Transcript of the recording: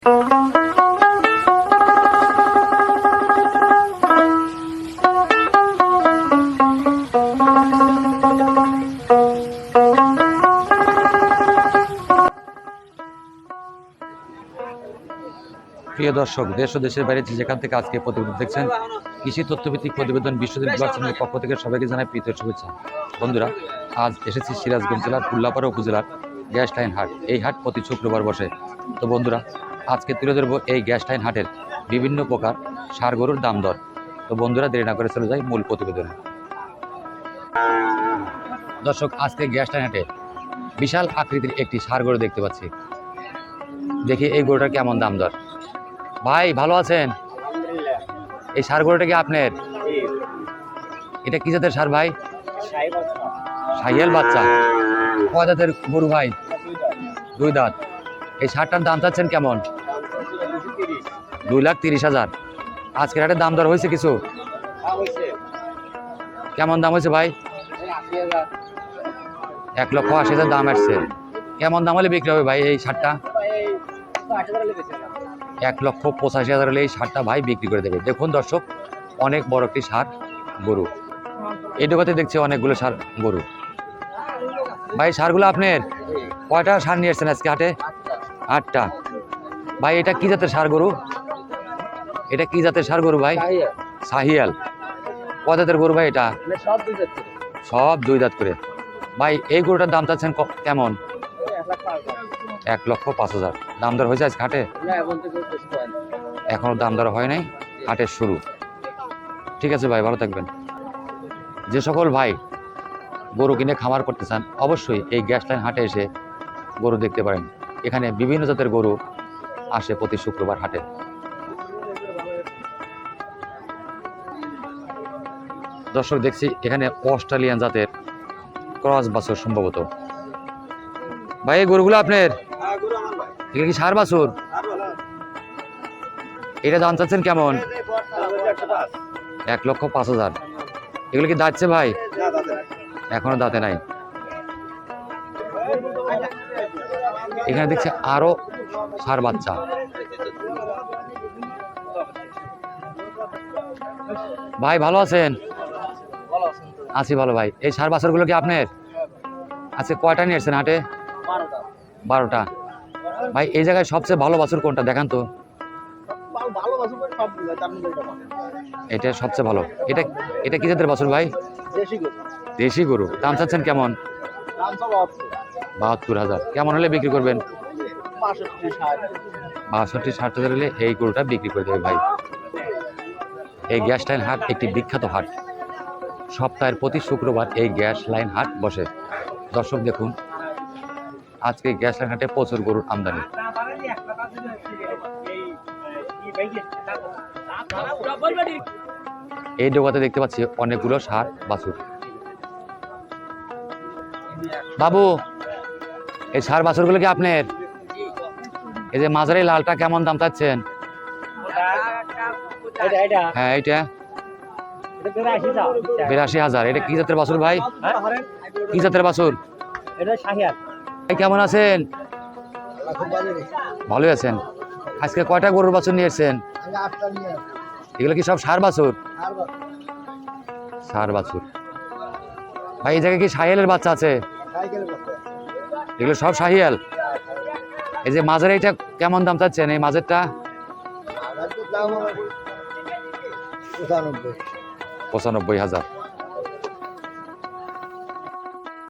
প্রিয় দর্শক, দেশ ও দেশের বাইরে যেখান থেকে আজকে প্রতিবেদন দেখছেন, কৃষি তথ্যভিত্তিক প্রতিবেদন বিশ্বজিৎ ব্লগ চ্যানেলের পক্ষ থেকে সবাইকে জানাই প্রীতীয় শুভেচ্ছা। বন্ধুরা, আজ এসেছি সিরাজগঞ্জ জেলার কুল্লাপাড়া উপজেলার গ্যাস লাইন হাট। এই হাট প্রতি শুক্রবার বসে। তো বন্ধুরা, আজকে তুলে ধরবো এই গ্যাস লাইন হাটের বিভিন্ন প্রকার ষাঁড় গরুর দাম দর। তো বন্ধুরা, দেরি না করে চলে যাই মূল প্রতিবেদনে। দর্শক, আজকে গ্যাস লাইন হাটে বিশাল আকৃতির একটি ষাঁড় গরু দেখতে পাচ্ছি। দেখি এই গরুটার কেমন দাম দর। ভাই ভালো আছেন? এই ষাঁড় গরুটা কি আপনার? এটা কি জাতের ষাঁড় ভাই? শাহিয়াল বাচ্চা। কয় দাঁতের গরু ভাই? 2 দাঁত। এই ষাঁড়টার দাম চাচ্ছেন কেমন? 2,30,000। আজকের হাটে দাম দর হয়েছে কিছু? কেমন দাম হয়েছে ভাই? 1,80,000 দাম আসছে। কেমন দাম হলে বিক্রি হবে ভাই এই ষাঁড়টা? 1,85,000 হলে এই ষাঁড়টা ভাই বিক্রি করে দেবে। দেখুন দর্শক, অনেক বড় একটি ষাঁড় গরু। এই দোকানে দেখছি অনেকগুলো ষাঁড় গরু। ভাই ষাঁড়গুলো আপনার? কয়টা ষাঁড় নিয়ে এসছেন আজকে হাটে? 8টা। ভাই এটা কি জাতের ষাঁড় গরু? এটা কি জাতের ষাঁড় গরু ভাই? শাহিয়াল। কয় দাঁতের গরু ভাই এটা? সব 2 দাঁত করে। ভাই এই গরুটার দাম চাচ্ছেন কেমন? 1,05,000। দাম দর হয়েছে আজকে হাটে? এখনো দাম দর হয় নাই, হাটের শুরু। ঠিক আছে ভাই, ভালো থাকবেন। যে সকল ভাই গরু কিনে খামার করতে চান, অবশ্যই এই গ্যাস লাইন হাটে এসে গরু দেখতে পারেন। এখানে বিভিন্ন জাতের গরু আসে প্রতি শুক্রবার হাটে। দর্শক, দেখছি এখানে অস্ট্রেলিয়ান জাতের ক্রস বাছুর সম্ভবত। ভাই এই গরুগুলো আপনার? এগুলো কি ষাঁড় বাছুর? এটা দাম চাচ্ছেন কেমন? 1,05,000। এগুলো কি দাঁতছে ভাই? এখনো দাঁতে নাই। এখানে দেখছি আরো ষাঁড় বাচ্চা। ভাই ভালো আছেন? আছি ভালো ভাই। এই ষাঁড় বাছুরগুলো কি আপনার? আজকে কয়টা নিয়ে এসছেন হাটে? 12টা। ভাই এই জায়গায় সবচেয়ে ভালো বাছুর কোনটা দেখান তো? এটা সবচেয়ে ভালো। এটা এটা কি জাতের বাছুর ভাই? দেশি গরু। দাম চাচ্ছেন কেমন? 72,000। কেমন হলে বিক্রি করবেন? 62-60,000 হলে এই গরুটা বিক্রি করে দেবে ভাই। এই গ্যাস লাইন হাট একটি বিখ্যাত হাট। সপ্তাহের প্রতি শুক্রবার এই গ্যাস লাইন হাট বসে। দর্শক দেখুন, আজকে গ্যাস লাইন হাটে প্রচুর গরুর আমদানি। এই ডোবাতে দেখতে পাচ্ছি অনেকগুলো ষাঁড় বাছুর। বাবু, এই ষাঁড় বাছুরগুলো কি আপনার? এই যে মাঝারি লালটা কেমন দাম চাচ্ছেন? হ্যাঁ, এইটা 82,000। এটা কি জাতের বাছুর ভাই? কি জাতের বাছুর? ভাই কেমন আছেন? ভালোই আছেন। আজকে কয়টা গরুর বাছুর নিয়ে এসছেন? এগুলো কি সব ষাঁড় বাছুর? ষাঁড় বাছুর। ভাই এই জায়গায় কি শাহিয়ালের বাচ্চা আছে? এগুলো সব শাহিয়াল। এই যে মাঝের এইটা কেমন দাম চাচ্ছেন? এই মাঝেরটা 95,000।